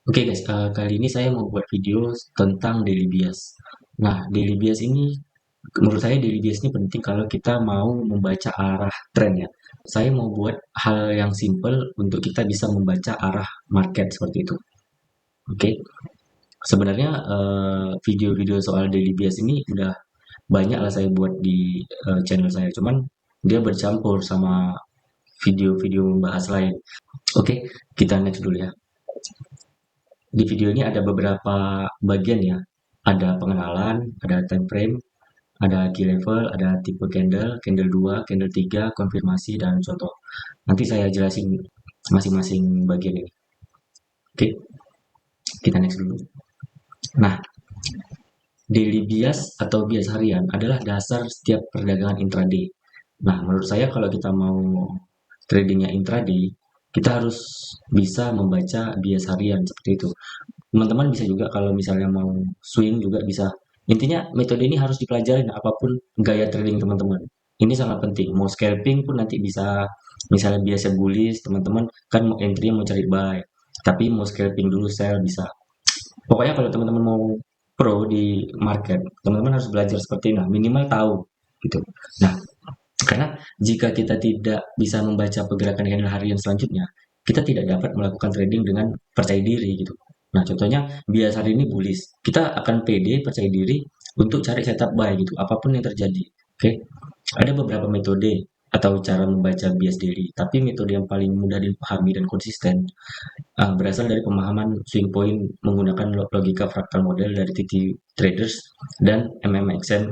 Oke guys, kali ini saya mau buat video tentang daily bias. Nah, daily bias ini, menurut saya daily bias ini penting kalau kita mau membaca arah tren ya. Saya mau buat hal yang simple untuk kita bisa membaca arah market seperti itu. Oke, sebenarnya video-video soal daily bias ini udah banyak lah saya buat di channel saya. Cuman dia bercampur sama video-video membahas lain. Oke, kita next dulu ya. Di video ini ada beberapa bagian ya. Ada pengenalan, ada time frame, ada key level, ada tipe candle, candle 2, candle 3, konfirmasi, dan contoh. Nanti saya jelasin masing-masing bagian ini. Oke, kita next dulu. Nah, daily bias atau bias harian adalah dasar setiap perdagangan intraday. Nah, menurut saya kalau kita mau tradingnya intraday, kita harus bisa membaca bias harian seperti itu. Teman-teman bisa juga kalau misalnya mau swing juga bisa. Intinya metode ini harus dipelajarin apapun gaya trading teman-teman. Ini sangat penting. Mau scalping pun nanti bisa, misalnya biasa bullish, teman-teman kan mau entry mau cari buy. Tapi mau scalping dulu sell bisa. Pokoknya kalau teman-teman mau pro di market, teman-teman harus belajar seperti ini. Nah, minimal tahu gitu. Nah, karena jika kita tidak bisa membaca pergerakan candle harian selanjutnya, kita tidak dapat melakukan trading dengan percaya diri gitu. Nah, contohnya bias hari ini bullish, kita akan pede percaya diri untuk cari setup buy gitu, apapun yang terjadi. Oke, ada beberapa metode atau cara membaca bias daily, tapi metode yang paling mudah dipahami dan konsisten berasal dari pemahaman swing point menggunakan logika fraktal model dari TT Traders dan MMXM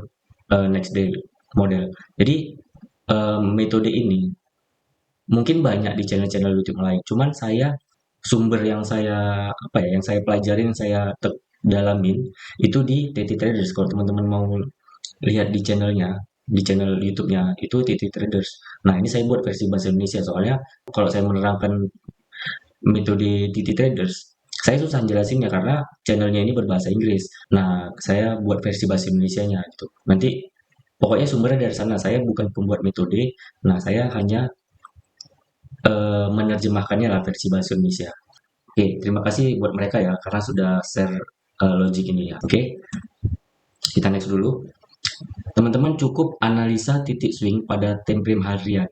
Next Day model. Jadi metode ini mungkin banyak di channel-channel YouTube lain. Cuman saya sumber yang saya apa ya, yang saya pelajarin, yang saya dalamin itu di TT Traders. Kalau teman-teman mau lihat di channelnya, di channel YouTube-nya itu TT Traders. Nah, ini saya buat versi bahasa Indonesia soalnya kalau saya menerangkan metode TT Traders, saya susah jelasinnya karena channelnya ini berbahasa Inggris. Nah, saya buat versi bahasa Indonesianya gitu. Nanti pokoknya sumbernya dari sana. Saya bukan pembuat metode. Nah, saya hanya menerjemahkannya lah versi bahasa Indonesia. Oke, terima kasih buat mereka ya karena sudah share logik ini ya. Oke, kita next dulu. Teman-teman cukup analisa titik swing pada time frame harian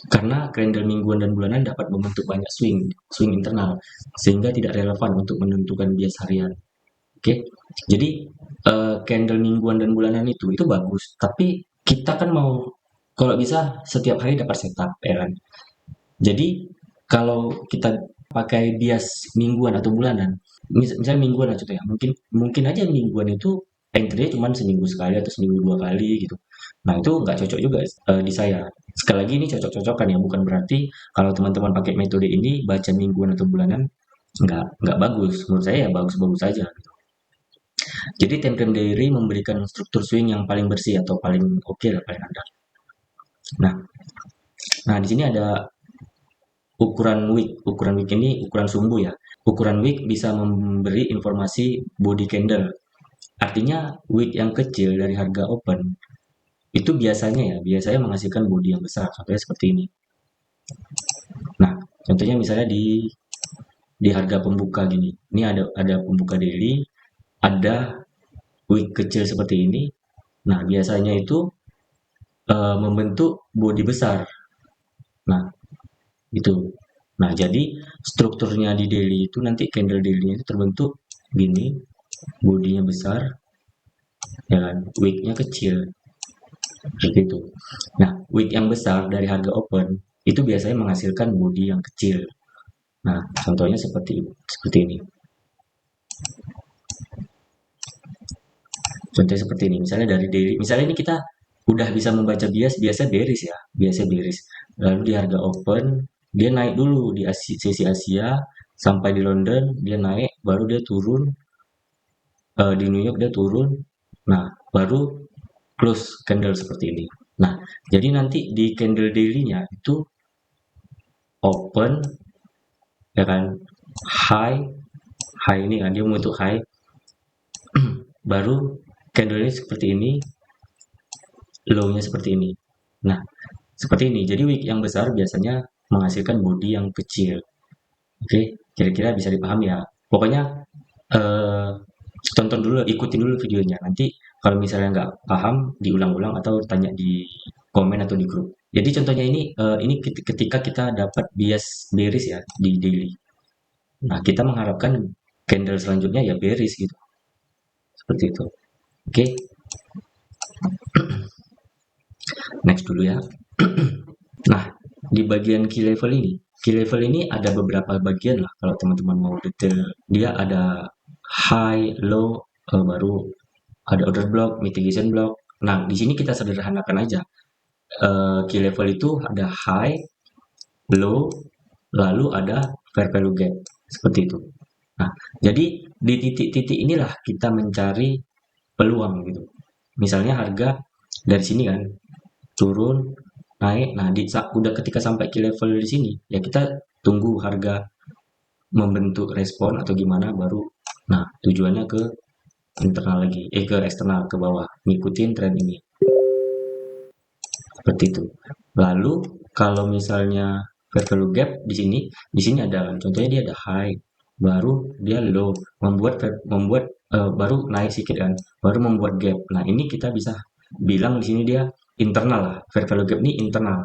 karena candle mingguan dan bulanan dapat membentuk banyak swing internal sehingga tidak relevan untuk menentukan bias harian. Oke, jadi candle mingguan dan bulanan itu bagus, tapi kita kan mau kalau bisa setiap hari dapat setup ya kan. Jadi kalau kita pakai bias mingguan atau bulanan, misalnya mingguan aja tuh ya, mungkin mungkin aja mingguan itu entry cuma seminggu sekali atau seminggu dua kali gitu. Nah itu nggak cocok juga di saya. Sekali lagi ini cocok-cocokan ya, bukan berarti kalau teman-teman pakai metode ini baca mingguan atau bulanan nggak bagus. Menurut saya ya bagus-bagus saja. Jadi time frame daily memberikan struktur swing yang paling bersih atau paling oke lah, paling andal. Nah, nah di sini ada ukuran wick. Ukuran wick ini ukuran sumbu ya. Ukuran wick bisa memberi informasi body candle. Artinya wick yang kecil dari harga open itu biasanya menghasilkan body yang besar. Contohnya seperti ini. Nah, contohnya misalnya di harga pembuka gini. Ini ada pembuka daily, ada wick kecil seperti ini. Nah, biasanya itu membentuk body besar. Nah, itu. Nah, jadi strukturnya di daily itu nanti candle daily itu terbentuk gini, bodinya besar, ya kan, wick-nya kecil, seperti itu. Nah, wick yang besar dari harga open itu biasanya menghasilkan body yang kecil. Nah, contohnya seperti ini. Contohnya seperti ini. Misalnya dari daily, misalnya ini kita udah bisa membaca biasa bearish ya, biasa bearish. Lalu di harga open dia naik dulu di sesi Asia sampai di London dia naik, baru dia turun di New York dia turun. Nah, baru close candle seperti ini. Nah, jadi nanti di candle daily-nya itu open ya kan, high, high ini kan dia membentuk high, baru candle-nya seperti ini, low-nya seperti ini. Nah, seperti ini. Jadi wick yang besar biasanya menghasilkan body yang kecil. Oke, kira-kira bisa dipahami ya. Pokoknya eh, tonton dulu, ikutin dulu videonya. Nanti kalau misalnya nggak paham, diulang-ulang atau tanya di komen atau di grup. Jadi contohnya ini ketika kita dapat bearish ya di daily. Nah, kita mengharapkan candle selanjutnya ya bearish gitu. Seperti itu. Oke, next dulu ya. Nah, di bagian key level ini ada beberapa bagian lah kalau teman-teman mau detail. Dia ada high, low, baru ada order block, mitigation block. Nah, di sini kita sederhanakan aja. Key level itu ada high, low, lalu ada fair value gap. Seperti itu. Nah, jadi di titik-titik inilah kita mencari peluang gitu. Misalnya harga dari sini kan turun, naik. Nah, udah ketika sampai ke level di sini, ya kita tunggu harga membentuk respon atau gimana baru. Nah, tujuannya ke internal lagi, ke eksternal ke bawah, ngikutin tren ini. Seperti itu. Lalu kalau misalnya fair value gap di sini ada kan, contohnya dia ada high, baru dia low, baru naik sedikit kan, baru membuat gap. Nah, ini kita bisa bilang di sini dia internal lah. Fair value gap ini internal.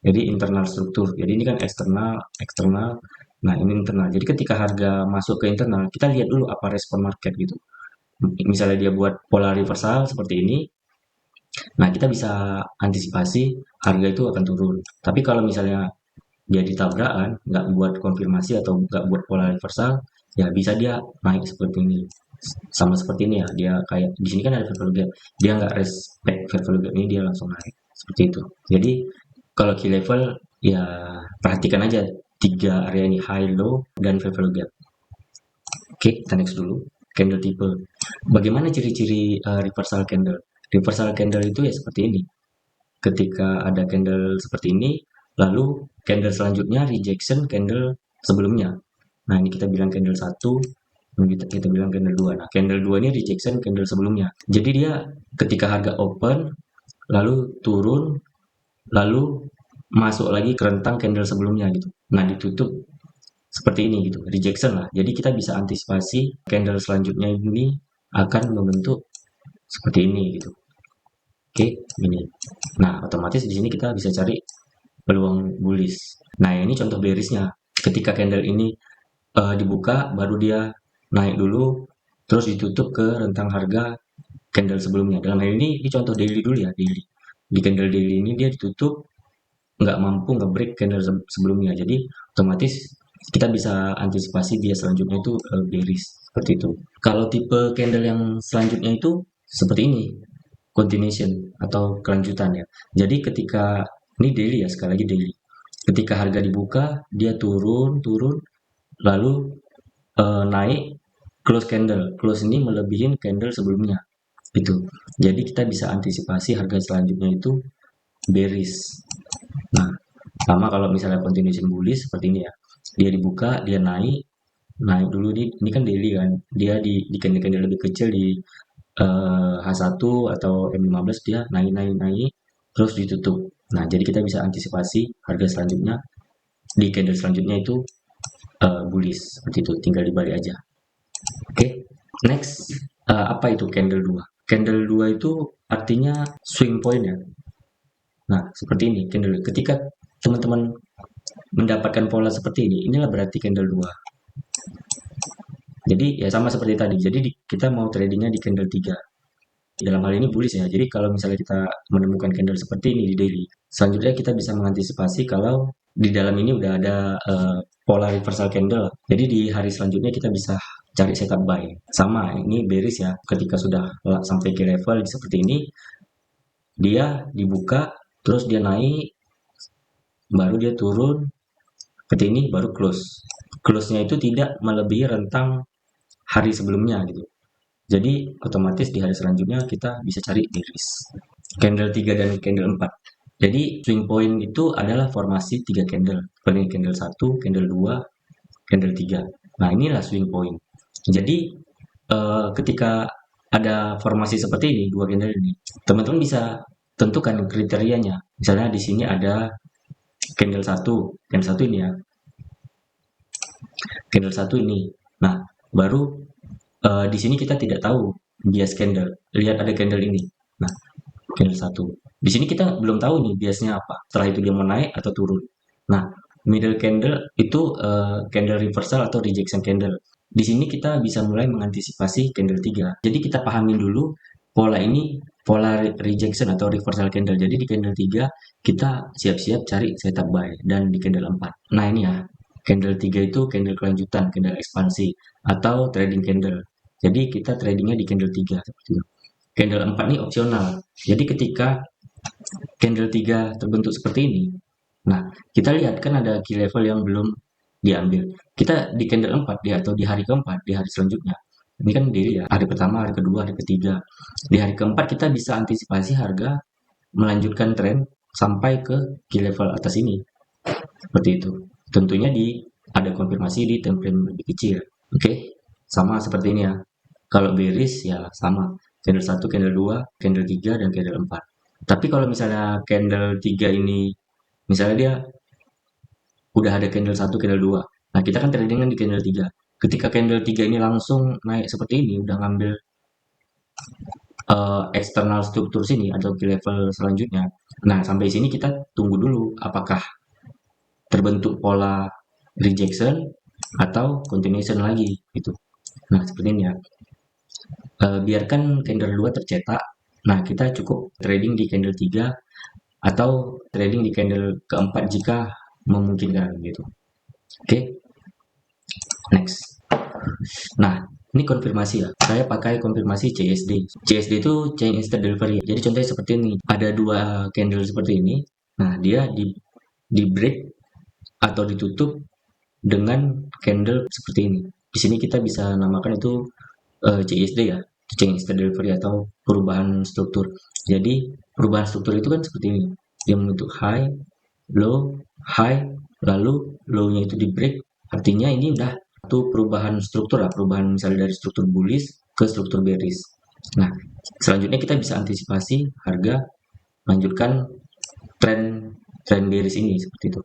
Jadi internal struktur. Jadi ini kan eksternal, eksternal. Nah, ini internal. Jadi ketika harga masuk ke internal, kita lihat dulu apa respon market gitu. Misalnya dia buat pola reversal seperti ini, nah kita bisa antisipasi harga itu akan turun. Tapi kalau misalnya dia ditabrakan, nggak buat konfirmasi atau nggak buat pola reversal, ya bisa dia naik seperti ini. Sama seperti ini ya, dia kayak di sini kan ada fair value gap, dia nggak respect fair value gap ini, dia langsung naik seperti itu. Jadi kalau key level ya perhatikan aja tiga area ini, high, low, dan fair value gap. Oke, kita next dulu. Candle type. Bagaimana ciri-ciri reversal candle? Reversal candle itu ya seperti ini. Ketika ada candle seperti ini, lalu candle selanjutnya rejection candle sebelumnya. Nah, ini kita bilang candle 1, kita bilang candle 2. Nah, candle 2 ini rejection candle sebelumnya. Jadi dia ketika harga open, lalu turun, lalu masuk lagi ke rentang candle sebelumnya gitu. Nah, ditutup seperti ini gitu, rejection lah. Jadi kita bisa antisipasi candle selanjutnya ini akan membentuk seperti ini gitu. Oke, ini. Nah, otomatis di sini kita bisa cari peluang bullish. Nah, ini contoh bearishnya. Ketika candle ini dibuka, baru dia naik dulu, terus ditutup ke rentang harga candle sebelumnya. Dalam hal ini contoh daily dulu ya, daily. Di candle daily ini dia ditutup, nggak mampu nge-break candle sebelumnya. Jadi, otomatis kita bisa antisipasi dia selanjutnya itu bearish. Seperti itu. Kalau tipe candle yang selanjutnya itu seperti ini, continuation atau kelanjutan ya. Jadi ketika ini daily ya, sekali lagi daily. Ketika harga dibuka, dia turun, turun, lalu naik, close candle. Close ini melebihin candle sebelumnya. Itu. Jadi kita bisa antisipasi harga selanjutnya itu bearish. Nah, sama kalau misalnya continuation bullish seperti ini ya. Dia dibuka, dia naik, naik dulu ini kan daily kan. Dia di candle-candle lebih kecil di H1 atau M15 dia naik terus ditutup. Nah, jadi kita bisa antisipasi harga selanjutnya di candle selanjutnya itu bullish seperti itu, tinggal dibalik aja. Oke, next apa itu candle 2? Candle 2 itu artinya swing point ya. Nah, seperti ini candle. Ketika teman-teman mendapatkan pola seperti ini, inilah berarti candle 2. Jadi ya sama seperti tadi. Jadi kita mau tradingnya di candle 3. Dalam hal ini bullish ya. Jadi kalau misalnya kita menemukan candle seperti ini di daily, selanjutnya kita bisa mengantisipasi kalau di dalam ini udah ada pola reversal candle. Jadi di hari selanjutnya kita bisa cari setup buy. Sama, ini bearish ya. Ketika sudah sampai ke level seperti ini, dia dibuka, terus dia naik, baru dia turun, seperti ini, baru close. Close-nya itu tidak melebihi rentang hari sebelumnya gitu. Jadi otomatis di hari selanjutnya kita bisa cari bearish. Candle 3 dan candle 4. Jadi swing point itu adalah formasi 3 candle. Seperti candle 1, candle 2, candle 3. Nah, inilah swing point. Jadi ketika ada formasi seperti ini, 2 candle ini, teman-teman bisa tentukan kriterianya. Misalnya di sini ada candle 1 ini ya. Candle 1 ini. Nah, baru di sini kita tidak tahu bias candle. Lihat ada candle ini. Nah, candle satu. Di sini kita belum tahu nih biasnya apa. Setelah itu dia mau naik atau turun. Nah, middle candle itu candle reversal atau rejection candle. Di sini kita bisa mulai mengantisipasi candle 3. Jadi kita pahami dulu pola ini, pola rejection atau reversal candle. Jadi di candle 3 kita siap-siap cari setup buy dan di candle 4. Nah, ini ya. Candle 3 itu candle kelanjutan, candle ekspansi atau trading candle. Jadi kita tradingnya di candle 3 seperti itu. Candle 4 ini opsional. Jadi ketika candle 3 terbentuk seperti ini, nah kita lihat kan ada key level yang belum diambil. Kita di candle 4 di atau di hari keempat, di hari selanjutnya. Ini kan daily ya, hari pertama, hari kedua, hari ketiga. Di hari keempat kita bisa antisipasi harga melanjutkan tren sampai ke key level atas ini. Seperti itu. Tentunya ada konfirmasi di time frame lebih kecil. Oke, sama seperti ini ya. Kalau bearish ya sama. Candle 1, candle 2, candle 3, dan candle 4. Tapi kalau misalnya candle 3 ini, misalnya dia udah ada candle 1, candle 2. Nah, kita kan trading kan di candle 3. Ketika candle 3 ini langsung naik seperti ini, udah ngambil eksternal struktur sini atau di level selanjutnya. Nah, sampai sini kita tunggu dulu apakah terbentuk pola rejection atau continuation lagi gitu. Nah, seperti ini ya. Biarkan candle 2 tercetak. Nah, kita cukup trading di candle 3 atau trading di candle keempat jika memungkinkan gitu. Oke, next. Nah, ini konfirmasi ya. Saya pakai konfirmasi CSD. CSD itu Chain Instant Delivery. Jadi contohnya seperti ini. Ada dua candle seperti ini. Nah, dia di break atau ditutup dengan candle seperti ini. Di sini kita bisa namakan itu CSD ya, Chain Instant Delivery atau perubahan struktur. Jadi perubahan struktur itu kan seperti ini. Dia membentuk high, low, high, lalu low-nya itu di break. Artinya ini udah satu perubahan struktur lah, perubahan misalnya dari struktur bullish ke struktur bearish. Nah, selanjutnya kita bisa antisipasi harga melanjutkan tren tren bearish ini seperti itu.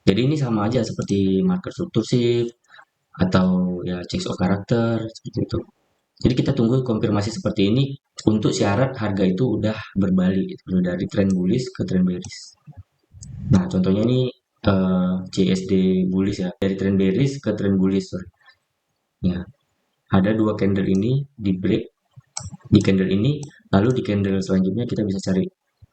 Jadi ini sama aja seperti market struktur shift atau ya change of character seperti itu. Jadi kita tunggu konfirmasi seperti ini untuk syarat harga itu udah berbalik gitu, dari tren bullish ke tren bearish. Nah, contohnya ini CSD bullish ya, dari tren bearish ke tren bullish. Sorry. Ya, ada dua candle ini di break di candle ini, lalu di candle selanjutnya kita bisa cari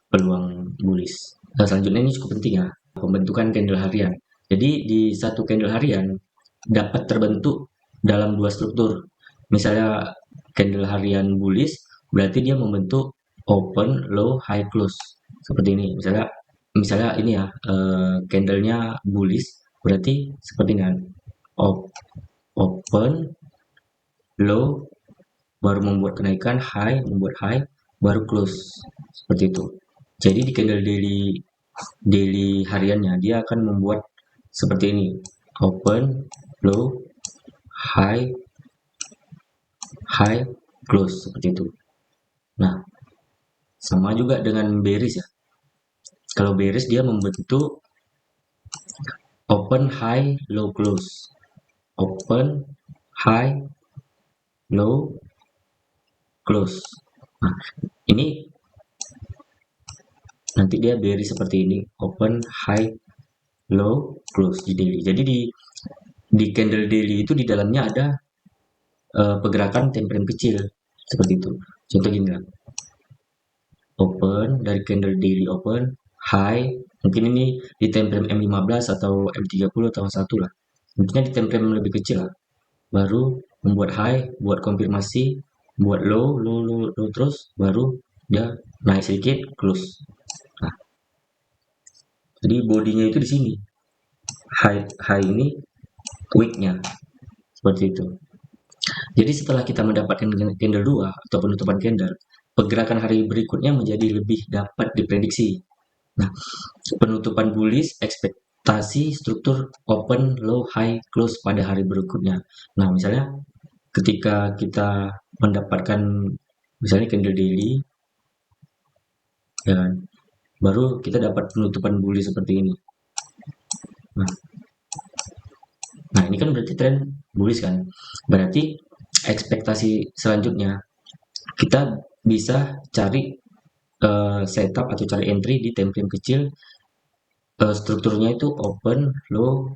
peluang bullish. Nah, selanjutnya ini cukup penting ya, pembentukan candle harian. Jadi di satu candle harian dapat terbentuk dalam dua struktur. Misalnya candle harian bullish berarti dia membentuk open, low, high, close. Seperti ini. Misalnya misalnya ini ya, candlenya bullish berarti seperti ini kan. Open, low, baru membuat kenaikan, high, membuat high, baru close. Seperti itu. Jadi di candle daily hariannya dia akan membuat seperti ini. Open, low, high, high, close seperti itu. Nah, sama juga dengan bearish ya. Kalau bearish dia membentuk open, high, low, close. Open, high, low, close. Nah, ini nanti dia bearish seperti ini. Open, high, low, close di daily. Jadi di candle daily itu di dalamnya ada pergerakan time frame kecil seperti itu. Contoh gini lah. Open dari candle daily open, high, mungkin ini di time frame M15 atau M30 atau 1 lah. Mungkin di time frame lebih kecil lah. Baru membuat high, buat konfirmasi, buat low, low, low, low terus, baru dia naik sedikit, close. Nah, jadi bodinya itu di sini. High ini wicknya seperti itu. Jadi setelah kita mendapatkan candle 2 atau penutupan candle, pergerakan hari berikutnya menjadi lebih dapat diprediksi. Nah, penutupan bullish ekspektasi struktur open, low, high, close pada hari berikutnya. Nah, misalnya ketika kita mendapatkan misalnya candle daily, ya, baru kita dapat penutupan bullish seperti ini. Nah, Nah, ini kan berarti tren bullish kan. Berarti ekspektasi selanjutnya kita bisa cari setup atau cari entry di time frame kecil, strukturnya itu open, low,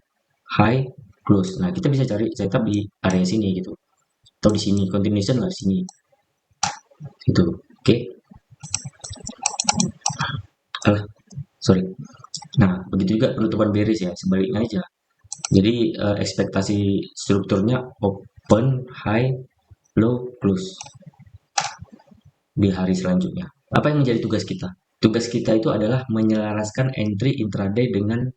high, close. Nah, kita bisa cari setup di area sini gitu. Atau di sini, continuation lah di sini. Gitu. Oke. Alah, sorry. Nah, begitu juga penutupan bearish ya, sebaliknya aja. Jadi ekspektasi strukturnya open, high, low, close di hari selanjutnya. Apa yang menjadi tugas kita? Tugas kita itu adalah menyelaraskan entry intraday dengan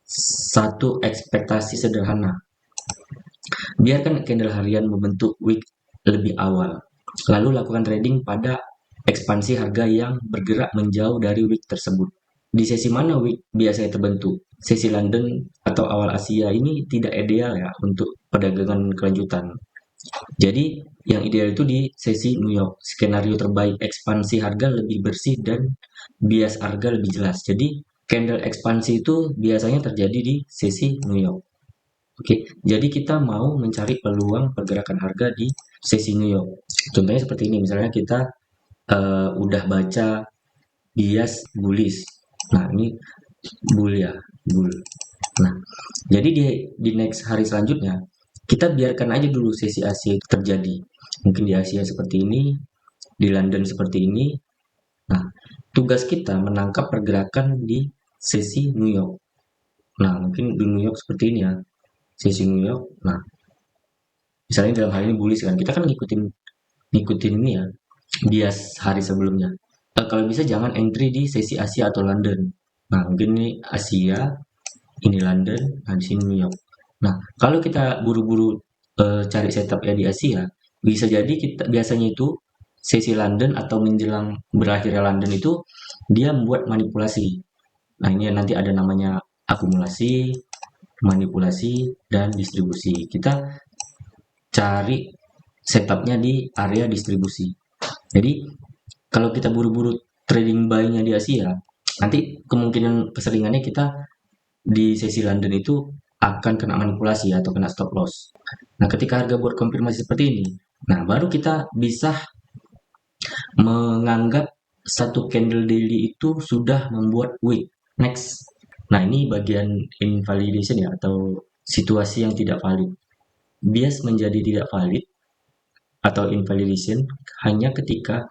satu ekspektasi sederhana. Biarkan candle harian membentuk wick lebih awal, lalu lakukan trading pada ekspansi harga yang bergerak menjauh dari wick tersebut. Di sesi mana wick biasanya terbentuk? Sesi London atau awal Asia ini tidak ideal ya untuk perdagangan kelanjutan. Jadi yang ideal itu di sesi New York. Skenario terbaik ekspansi harga lebih bersih dan bias harga lebih jelas. Jadi candle ekspansi itu biasanya terjadi di sesi New York. Oke, jadi kita mau mencari peluang pergerakan harga di sesi New York. Contohnya seperti ini, misalnya kita udah baca bias bullish. Nah, ini bull ya, bull. Nah, jadi di next hari selanjutnya, kita biarkan aja dulu sesi Asia itu terjadi. Mungkin di Asia seperti ini, di London seperti ini. Nah, tugas kita menangkap pergerakan di sesi New York. Nah, mungkin di New York seperti ini ya, sesi New York. Nah, misalnya dalam hal ini bullish kan, kita kan ngikutin ngikutin ini ya, bias hari sebelumnya. Kalau bisa jangan entry di sesi Asia atau London. Nah, mungkin ini Asia, ini London, nah di sini New York. Nah, kalau kita buru-buru cari setup ya di Asia, bisa jadi kita biasanya itu sesi London atau menjelang berakhirnya London itu dia membuat manipulasi. Nah, ini nanti ada namanya akumulasi, manipulasi, dan distribusi. Kita cari setupnya di area distribusi. Jadi kalau kita buru-buru trading buy-nya di Asia, nanti kemungkinan keseringannya kita di sesi London itu akan kena manipulasi atau kena stop loss. Nah, ketika harga buat konfirmasi seperti ini, nah baru kita bisa menganggap satu candle daily itu sudah membuat wick. Next. Nah, ini bagian invalidation ya atau situasi yang tidak valid. Bias menjadi tidak valid atau invalidation hanya ketika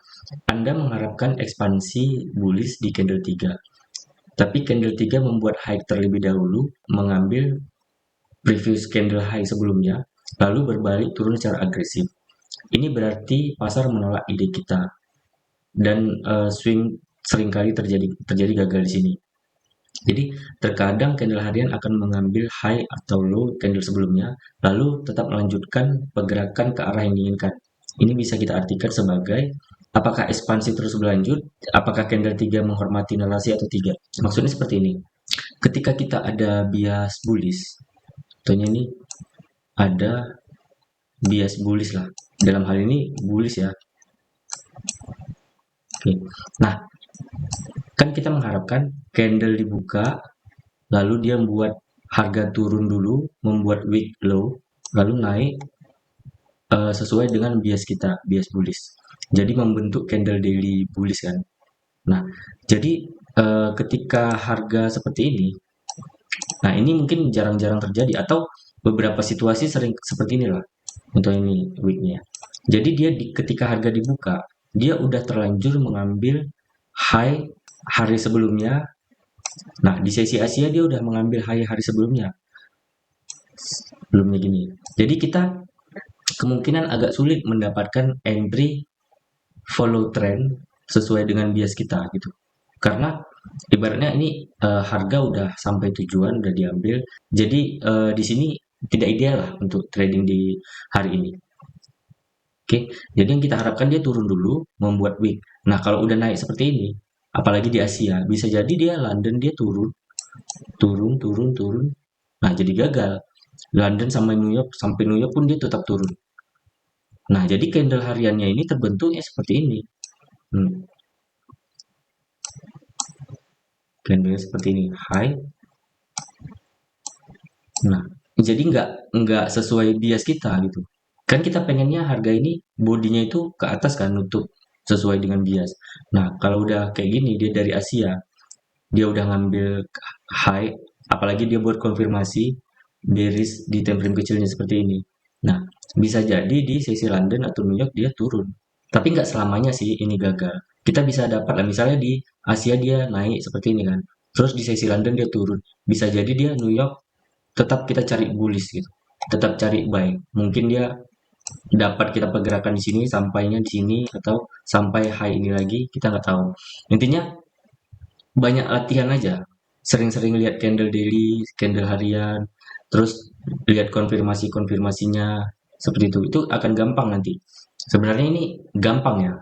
Anda mengharapkan ekspansi bullish di candle 3. Tapi candle 3 membuat high terlebih dahulu, mengambil previous candle high sebelumnya, lalu berbalik turun secara agresif. Ini berarti pasar menolak ide kita dan swing seringkali terjadi gagal di sini. Jadi terkadang candle harian akan mengambil high atau low candle sebelumnya, lalu tetap melanjutkan pergerakan ke arah yang diinginkan. Ini bisa kita artikan sebagai apakah ekspansi terus berlanjut, apakah candle 3 menghormati narasi atau tidak. Maksudnya seperti ini. Ketika kita ada bias bullish, contohnya ini ada bias bullish lah. Dalam hal ini bullish ya. Oke. Nah, kan kita mengharapkan candle dibuka, lalu dia membuat harga turun dulu, membuat wick low, lalu naik sesuai dengan bias kita, bias bullish. Jadi membentuk candle daily bullish kan. Nah, jadi ketika harga seperti ini, nah ini mungkin jarang-jarang terjadi atau beberapa situasi sering seperti inilah. Untuk ini weeknya. Jadi dia ketika harga dibuka, dia udah terlanjur mengambil high hari sebelumnya. Nah, di sesi Asia dia udah mengambil high hari sebelumnya. Sebelumnya gini. Jadi kita kemungkinan agak sulit mendapatkan entry follow trend sesuai dengan bias kita gitu. Karena ibaratnya ini harga udah sampai tujuan udah diambil. Jadi di sini tidak ideal lah untuk trading di hari ini. Oke, jadi yang kita harapkan dia turun dulu, membuat wick. Nah, kalau udah naik seperti ini, apalagi di Asia, bisa jadi dia London dia turun, turun, turun, turun. Nah, jadi gagal. London sampai New York pun dia tetap turun. Nah, jadi candle hariannya ini terbentuknya seperti ini. Hmm, candle seperti ini, high. Nah, jadi nggak sesuai bias kita gitu. Kan kita pengennya harga ini bodinya itu ke atas kan untuk sesuai dengan bias. Nah, kalau udah kayak gini dia dari Asia, dia udah ngambil high, apalagi dia buat konfirmasi bearish di time frame kecilnya seperti ini. Nah, bisa jadi di sesi London atau New York dia turun. Tapi nggak selamanya sih ini gagal. Kita bisa dapat lah, misalnya di Asia dia naik seperti ini kan. Terus di sesi London dia turun. Bisa jadi dia New York tetap kita cari bullish gitu. Tetap cari buy. Mungkin dia dapat kita pergerakan di sini, sampainya di sini, atau sampai high ini lagi, kita nggak tahu. Intinya banyak latihan aja, sering-sering lihat candle daily, candle harian, terus lihat konfirmasinya seperti itu akan gampang nanti. Sebenarnya ini gampang ya,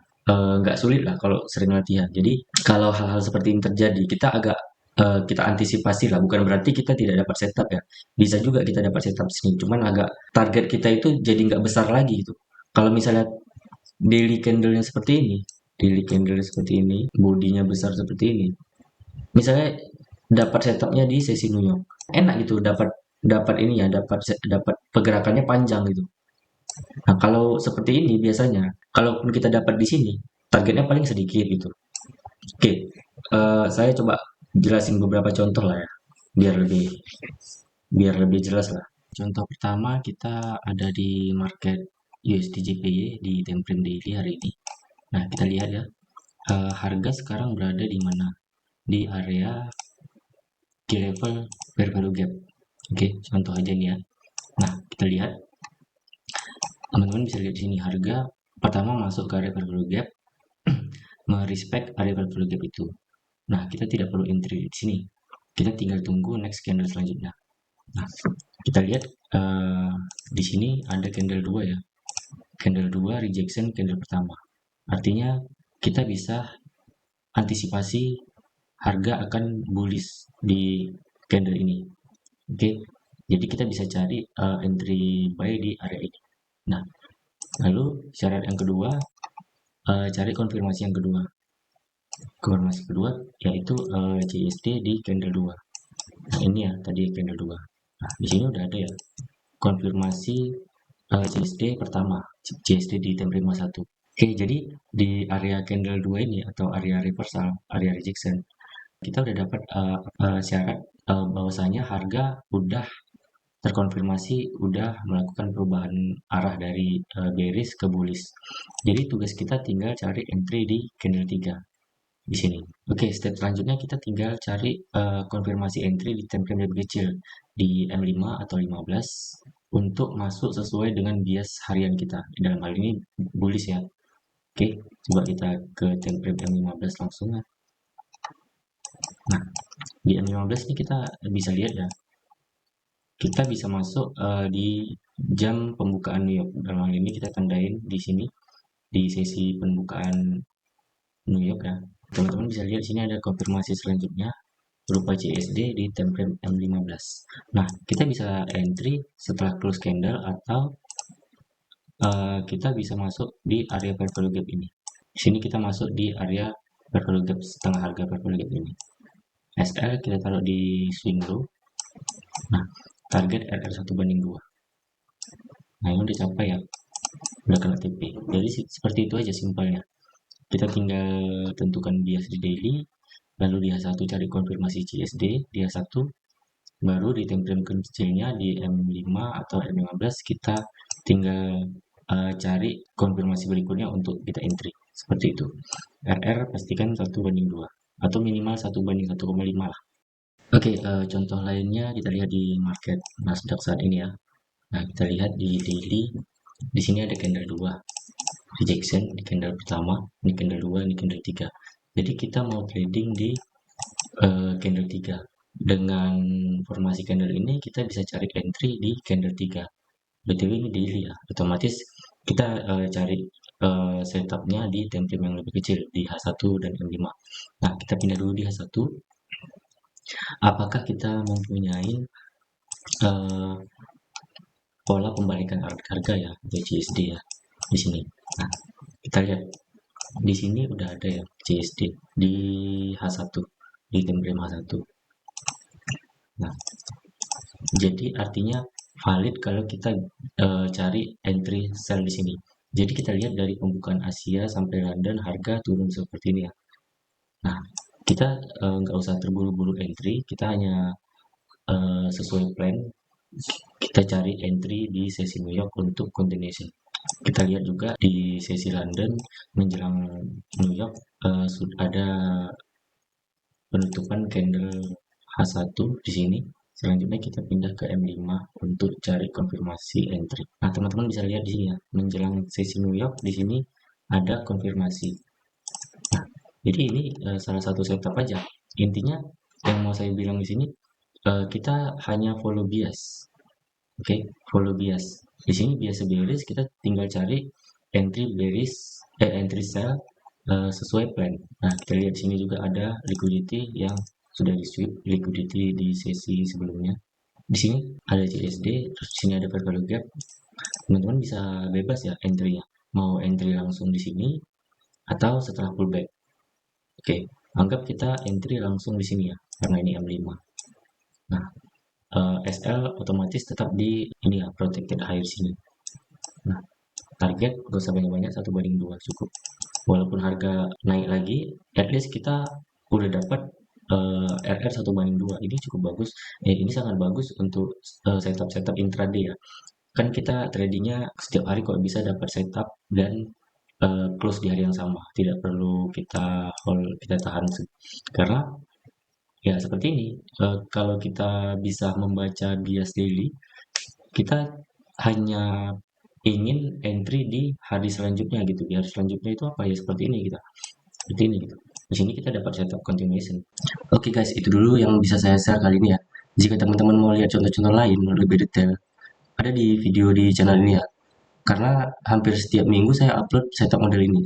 nggak sulit lah kalau sering latihan. Jadi kalau hal-hal seperti ini terjadi, kita agak kita antisipasi lah, bukan berarti kita tidak dapat setup ya, bisa juga kita dapat setup sini, cuman agak target kita itu jadi nggak besar lagi gitu. Kalau misalnya daily candle-nya seperti ini, daily candle seperti ini, bodinya besar seperti ini, misalnya dapat setupnya di sesi New York, enak gitu, dapat dapat ini ya, dapat pergerakannya panjang gitu. Nah, kalau seperti ini biasanya, kalaupun kita dapat di sini, targetnya paling sedikit gitu. Oke, saya coba jelasin beberapa contoh lah ya, biar lebih biar lebih jelas lah. Contoh pertama kita ada di market USD JPY di time frame daily hari ini. Nah, kita lihat ya, harga sekarang berada di mana? Di area key level fair value gap. Oke, contoh aja nih ya. Nah, kita lihat, teman-teman bisa lihat di sini harga pertama masuk ke area fair value gap, merespek area fair value gap itu. Nah, kita tidak perlu entry di sini. Kita tinggal tunggu next candle selanjutnya. Nah, kita lihat di sini ada candle 2 ya. Candle 2 rejection candle pertama. Artinya kita bisa antisipasi harga akan bullish di candle ini. Oke. Jadi kita bisa cari entry buy di area ini. Nah, lalu syarat yang kedua, cari konfirmasi yang kedua. Konfirmasi kedua yaitu CSD di candle 2. Nah, ini ya tadi candle 2. Nah, di sini udah ada ya konfirmasi CSD pertama, CSD di time frame 51. Oke, jadi di area candle 2 ini atau area reversal, area rejection, kita udah dapat syarat bahwasanya harga udah terkonfirmasi udah melakukan perubahan arah dari bearish ke bullish. Jadi tugas kita tinggal cari entry di candle 3 di sini. Oke, step selanjutnya kita tinggal cari konfirmasi entry di time frame lebih kecil di M5 atau 15 untuk masuk sesuai dengan bias harian kita. Dalam hal ini bullish ya. Oke, coba kita ke time frame M15 langsung ya. Nah, di M15 ini kita bisa lihat ya, kita bisa masuk di jam pembukaan New York. Dalam hal ini kita tandain di sini di sesi pembukaan New York ya. Teman-teman bisa lihat di sini ada konfirmasi selanjutnya berupa CSD di time frame M15. Nah, kita bisa entry setelah close candle atau kita bisa masuk di area fair value gap ini. Di sini kita masuk di area fair value gap setengah harga fair value gap ini. SL kita taruh di swing low. Nah, target RR 1 banding 2. Nah, ini udah capai ya. Udah kena TP. Jadi seperti itu aja simpelnya. Kita tinggal tentukan bias di daily, lalu di H1 cari konfirmasi CSD, di H1 baru di time frame kecilnya di M5 atau M15 kita tinggal cari konfirmasi berikutnya untuk kita entry. Seperti itu. RR pastikan 1 banding 2 atau minimal 1 banding 1,5 lah. Oke, contoh lainnya kita lihat di market Nasdaq saat ini ya. Nah, kita lihat di daily, di sini ada candle 2 rejection di candle pertama, ini candle 2, ini candle 3. Jadi kita mau trading di candle 3. Dengan formasi candle ini kita bisa cari entry di candle 3. BTW ini daily ya, otomatis kita cari setupnya di time frame yang lebih kecil di H1 dan M5. Nah, kita pindah dulu di H1. Apakah kita mempunyai pola pembalikan harga ya, atau CSD ya di sini. Nah, kita lihat di sini udah ada ya CSD di H1 di time frame H1. Nah, jadi artinya valid kalau kita cari entry sell di sini. Jadi kita lihat dari pembukaan Asia sampai London harga turun seperti ini ya. Nah, kita nggak usah terburu-buru entry, kita hanya sesuai plan. Kita cari entry di sesi New York untuk continuation. Kita lihat juga di sesi London menjelang New York sudah ada penutupan candle H1 di sini. Selanjutnya kita pindah ke M5 untuk cari konfirmasi entry. Nah, teman-teman bisa lihat di sini ya, menjelang sesi New York di sini ada konfirmasi. Nah, jadi ini salah satu setup aja. Intinya yang mau saya bilang di sini kita hanya follow bias. Oke, follow bias. Di sini biasa bearish, kita tinggal cari entry bearish, entry sell sesuai plan. Nah, kita lihat di sini juga ada liquidity yang sudah di sweep liquidity di sesi sebelumnya. Di sini ada CSD, terus di sini ada fair value gap. Teman-teman bisa bebas ya entry-nya. Mau entry langsung di sini atau setelah pullback. Oke, anggap kita entry langsung di sini ya, karena ini M5. Nah, SL otomatis tetap di ini ya, protected higher sini. Nah, target gak usah banyak-banyak, 1/2 cukup. Walaupun harga naik lagi, at least kita udah dapat RR 1/2. Ini cukup bagus. Ini sangat bagus untuk setup intraday ya. Kan kita tradingnya setiap hari kok bisa dapat setup dan close di hari yang sama. Tidak perlu kita hold, kita tahan. Karena ya seperti ini, kalau kita bisa membaca bias daily, kita hanya ingin entry di hari selanjutnya gitu. Di hari selanjutnya itu apa ya, seperti ini kita. Seperti ini gitu. Di sini kita dapat setup continuation. Oke guys, itu dulu yang bisa saya share kali ini ya. Jika teman-teman mau lihat contoh-contoh lain lebih detail, ada di video di channel ini ya. Karena hampir setiap minggu saya upload setup model ini.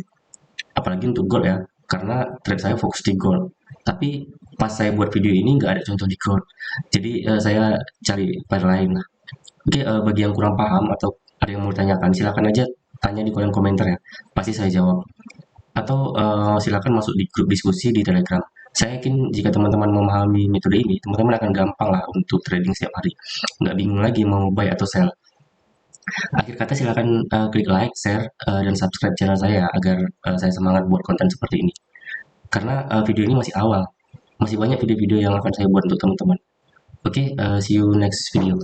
Apalagi untuk gold ya, karena trade saya fokus di gold. Tapi pas saya buat video ini nggak ada contoh di gold. Jadi saya cari pair lain lah. Oke, bagi yang kurang paham atau ada yang mau ditanyakan, silakan aja tanya di kolom komentar ya. Pasti saya jawab. Atau silakan masuk di grup diskusi di Telegram. Saya yakin jika teman-teman memahami metode ini, teman-teman akan gampang lah untuk trading setiap hari. Nggak bingung lagi mau buy atau sell. Akhir kata silakan klik like, share, dan subscribe channel saya agar saya semangat buat konten seperti ini. Karena video ini masih awal, masih banyak video-video yang akan saya buat untuk teman-teman. Oke, see you next video.